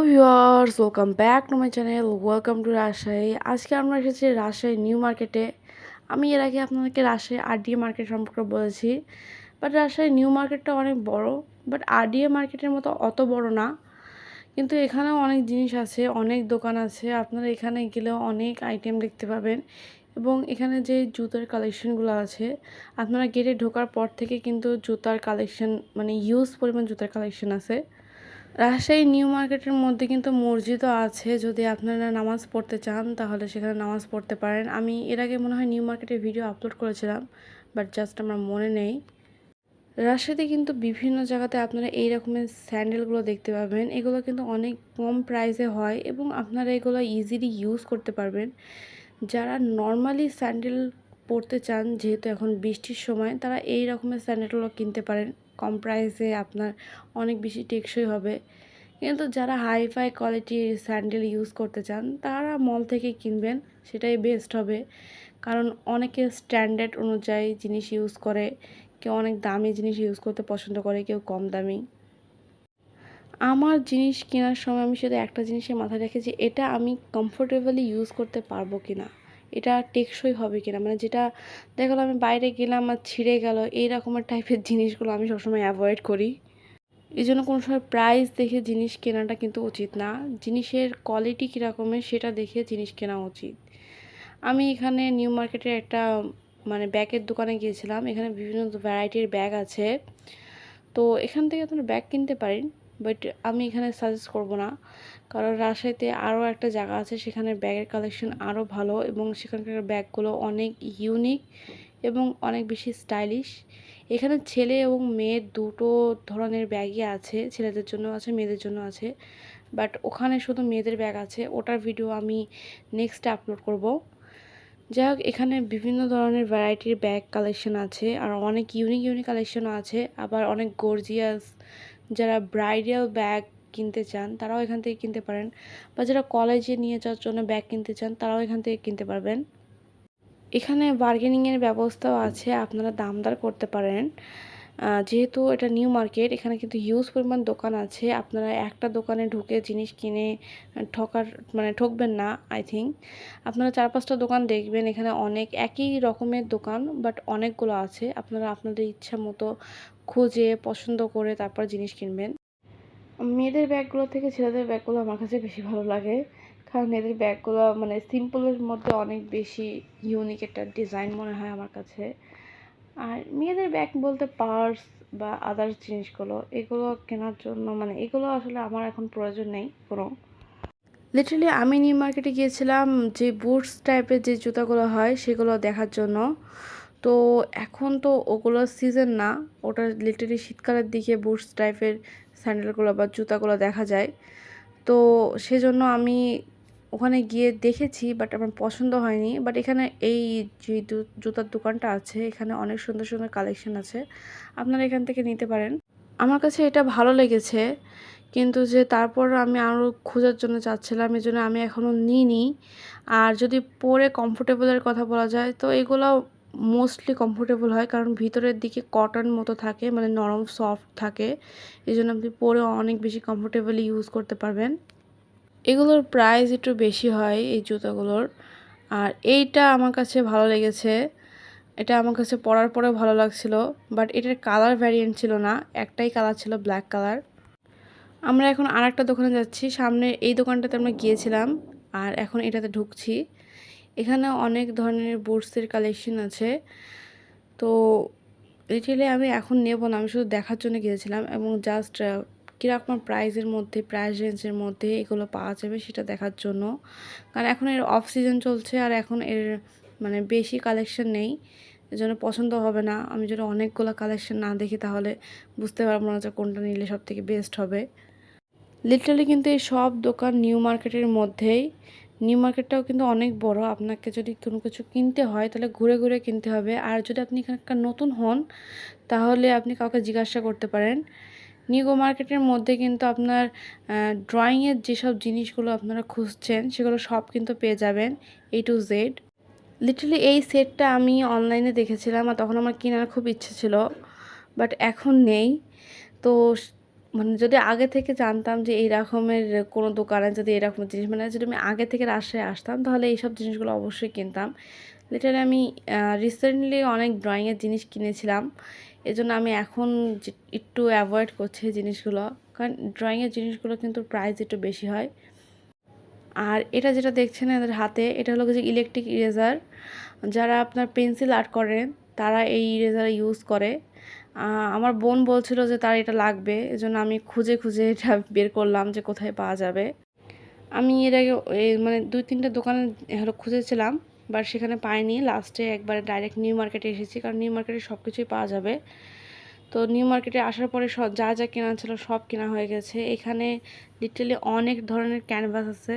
Viewers, welcome back to my channel. Welcome to Rajshahi. আজকে আমরা এসেছি রাজশাহী নিউ মার্কেটে। আমি এর আগে আপনাদেরকে রাজশাহী আরডিএ মার্কেট সম্পর্কে বলেছি, বাট রাজশাহী নিউ মার্কেটটা অনেক বড়, বাট আরডিএ মার্কেটের মতো অত বড় না। কিন্তু এখানেও অনেক জিনিস আছে, অনেক দোকান আছে। আপনারা এখানে গেলেও অনেক আইটেম দেখতে পাবেন। এবং এখানে যে জুতার কালেকশনগুলো আছে, আপনারা গেটে ঢোকার পর থেকে কিন্তু জুতার কালেকশন, মানে হিউজ পরিমাণ জুতার কালেকশন আছে। রাজশাহী নিউ মার্কেটের মধ্যে কিন্তু মসজিদও আছে। যদি আপনারা নামাজ পড়তে চান তাহলে সেখানে নামাজ পড়তে পারেন। আমি এর আগে মনে হয় নিউ মার্কেটের ভিডিও আপলোড করেছিলাম, বাট জাস্ট আমার মনে নেই। রাজশাহীতে কিন্তু বিভিন্ন জায়গাতে আপনারা এই রকমের স্যান্ডেলগুলো দেখতে পাবেন। এগুলো কিন্তু অনেক কম প্রাইসে হয় এবং আপনারা এগুলো ইজিলি ইউজ করতে পারবেন। যারা নর্মালি স্যান্ডেল পরতে চান, যেহেতু এখন বৃষ্টির সময়, তারা এই রকমের স্যান্ডেলগুলো কিনতে পারেন। কম প্রাইসে আপনার অনেক বেশি টেকসই হবে। কিন্তু যারা হাইফাই কোয়ালিটির স্যান্ডেল ইউজ করতে চান তারা মল থেকে কিনবেন, সেটাই বেস্ট হবে। কারণ অনেকে স্ট্যান্ডার্ড অনুযায়ী জিনিস ইউজ করে, কেউ অনেক দামি জিনিস ইউজ করতে পছন্দ করে, কেউ কম দামি। আমার জিনিস কেনার সময় আমি শুধু একটা জিনিসের মাথায় রেখে যে এটা আমি কমফোর্টেবলি ইউজ করতে পারবো কিনা, এটা টেকসই হবে কিনা। মানে যেটা দেখা গেলো আমি বাইরে গেলাম আর ছিঁড়ে গেল, এই রকমের টাইপের জিনিসগুলো আমি সবসময় অ্যাভয়েড করি। এই জন্য কোনো সময় প্রাইস দেখে জিনিস কেনাটা কিন্তু উচিত না। জিনিসের কোয়ালিটি কীরকমের সেটা দেখে জিনিস কেনা উচিত। আমি এখানে নিউ মার্কেটের একটা ব্যাগের দোকানে গিয়েছিলাম। এখানে বিভিন্ন ভ্যারাইটির ব্যাগ আছে। তো এখান থেকে আপনারা ব্যাগ কিনতে পারেন, বাট আমি এখানে সাজেস্ট করব না। কারণ রাজশাহীতে আরও একটা জায়গা আছে, সেখানে ব্যাগের কালেকশন আরও ভালো এবং সেখানকার ব্যাগগুলো অনেক ইউনিক এবং অনেক বেশি স্টাইলিশ। এখানে ছেলে এবং মেয়ে দুটো ধরনের ব্যাগই আছে, ছেলেদের জন্য আছে, মেয়েদের জন্য আছে। বাট ওখানে শুধু মেয়েদের ব্যাগ আছে, ওটার ভিডিও আমি নেক্সটে আপলোড করব। যাই হোক, এখানে বিভিন্ন ধরনের ভ্যারাইটির ব্যাগ কালেকশন আছে আর অনেক ইউনিক ইউনিক কালেকশনও আছে, আবার অনেক গর্জিয়াস। যারা ব্রাইডাল ব্যাগ কিনতে চান তারাও এখান থেকে কিনতে পারেন, বা যারা কলেজে নিয়ে যাওয়ার জন্য ব্যাগ কিনতে চান তারাও এখান থেকে কিনতে পারবেন। এখানে বার্গেনিংয়ের ব্যবস্থাও আছে, আপনারা দামদার করতে পারেন। যেহেতু এটা নিউ মার্কেট, এখানে কিন্তু হিউজ পরিমাণ দোকান আছে। আপনারা একটা দোকানে ঢুকে জিনিস কিনে ঠকার ঠকবেন না আই থিঙ্ক। আপনারা 4-5টা দোকান দেখবেন, এখানে অনেক একই রকমের দোকান, বাট অনেকগুলো আছে। আপনারা আপনাদের ইচ্ছা মতো খুঁজে পছন্দ করে তারপর জিনিস কিনবেন। মেয়েদের ব্যাগগুলো থেকে ছেলেদের ব্যাগগুলো আমার কাছে বেশি ভালো লাগে, কারণ মেয়েদের ব্যাগগুলো সিম্পলের মধ্যে অনেক বেশি ইউনিক একটা ডিজাইন মনে হয় আমার কাছে। আর মেয়েদের ব্যাগ বলতে পার্স বা আদার্স জিনিসগুলো, এগুলো কেনার জন্য এগুলো আসলে আমার এখন প্রয়োজন নেই কোনো। লিটারালি আমি নিউ মার্কেটে গিয়েছিলাম যে বুটস টাইপের যে জুতাগুলো হয় সেগুলো দেখার জন্য। তো এখন তো ওগুলো সিজন না, ওটা লিটারালি শীতকালের দিকে বুটস টাইপের স্যান্ডেলগুলো বা জুতাগুলো দেখা যায়। তো সেজন্য আমি ওখানে গিয়ে দেখেছি, বাট আমার পছন্দ হয়নি। বাট এখানে এই যে জুতার দোকানটা আছে, এখানে অনেক সুন্দর সুন্দর কালেকশন আছে, আপনারা এখান থেকে নিতে পারেন। আমার কাছে এটা ভালো লেগেছে, কিন্তু যে তারপর আমি আরও খোঁজার জন্য চাচ্ছিলাম, এই জন্য আমি এখনও নিইনি। আর যদি পরে কমফোর্টেবলের কথা বলা যায় তো এগুলো মোস্টলি কমফোর্টেবল হয়, কারণ ভিতরের দিকে কটন মতো থাকে, নরম সফট থাকে। এই জন্য আপনি পরে অনেক বেশি কমফোর্টেবলি ইউজ করতে পারবেন। এগুলোর প্রাইস একটু বেশি হয় এই জুতোগুলোর। আর এইটা আমার কাছে ভালো লেগেছে, এটা আমার কাছে পরার পরেও ভালো লাগছিল, বাট এটার কালার ভ্যারিয়েন্ট ছিল না, একটাই কালার ছিল, ব্ল্যাক কালার। আমরা এখন আর একটা দোকানে যাচ্ছি, সামনে এই দোকানটাতে আমরা গিয়েছিলাম আর এখন এটাতে ঢুকছি। এখানে অনেক ধরনের বুটসের কালেকশন আছে। তো রিটেলে আমি এখন নেব না, আমি শুধু দেখার জন্য গিয়েছিলাম এবং জাস্ট কীরকম প্রাইসের মধ্যে, প্রাইস রেঞ্জের মধ্যে এগুলো পাওয়া যাবে সেটা দেখার জন্য। কারণ এখন এর অফ সিজন চলছে আর এখন এর বেশি কালেকশন নেই, এজন্য পছন্দ হবে না। আমি যদি অনেকগুলো কালেকশন না দেখি তাহলে বুঝতে পারবো না যে কোনটা নিলে সব থেকে বেস্ট হবে। লিটারালি কিন্তু এই সব দোকান নিউ মার্কেটের মধ্যেই। নিউ মার্কেটটাও কিন্তু অনেক বড়, আপনাকে যদি কোনো কিছু কিনতে হয় তাহলে ঘুরে ঘুরে কিনতে হবে। আর যদি আপনি এখানকার নতুন হন তাহলে আপনি কাউকে জিজ্ঞাসা করতে পারেন। নিউ মার্কেটের মধ্যে কিন্তু আপনার ড্রয়িংয়ের যেসব জিনিসগুলো আপনারা খুঁজছেন সেগুলো সব কিন্তু পেয়ে যাবেন, A to Z। লিটারালি এই সেটটা আমি অনলাইনে দেখেছিলাম আর তখন আমার কেনার খুব ইচ্ছে ছিল, বাট এখন নেই। তো মানে যদি আগে থেকে জানতাম যে এই রকমের কোনো দোকানে যদি এরকম জিনিস, মানে যদি আমি আগে থেকে রাজশাহী আসতাম তাহলে এইসব জিনিসগুলো অবশ্যই কিনতাম। লিটারালি আমি রিসেন্টলি অনেক ড্রয়িংয়ের জিনিস কিনেছিলাম, এজন্য আমি এখন একটু অ্যাভয়েড করছি এই জিনিসগুলো, কারণ ড্রয়িংয়ের জিনিসগুলো কিন্তু প্রাইস একটু বেশি হয়। আর এটা যেটা দেখছেন এদের হাতে, এটা হলো যে ইলেকট্রিক ইরেজার। যারা আপনার পেন্সিল আর্ট করেন তারা এই ইরেজার ইউজ করে। আমার বোন বলছিল যে তার এটা লাগবে, এজন্য আমি খুঁজে খুঁজে এটা বের করলাম যে কোথায় পাওয়া যাবে। আমি এর আগে মানে 2-3টা দোকানে হলো খুঁজেছিলাম, বাট সেখানে পাইনি। লাস্টে একবারে ডাইরেক্ট নিউ মার্কেটে এসেছি, কারণ নিউ মার্কেটে সব কিছুই পাওয়া যাবে। তো নিউ মার্কেটে আসার পরে যা যা কেনা ছিল সব কেনা হয়ে গেছে। এখানে লিটারালি অনেক ধরনের ক্যানভাস আছে।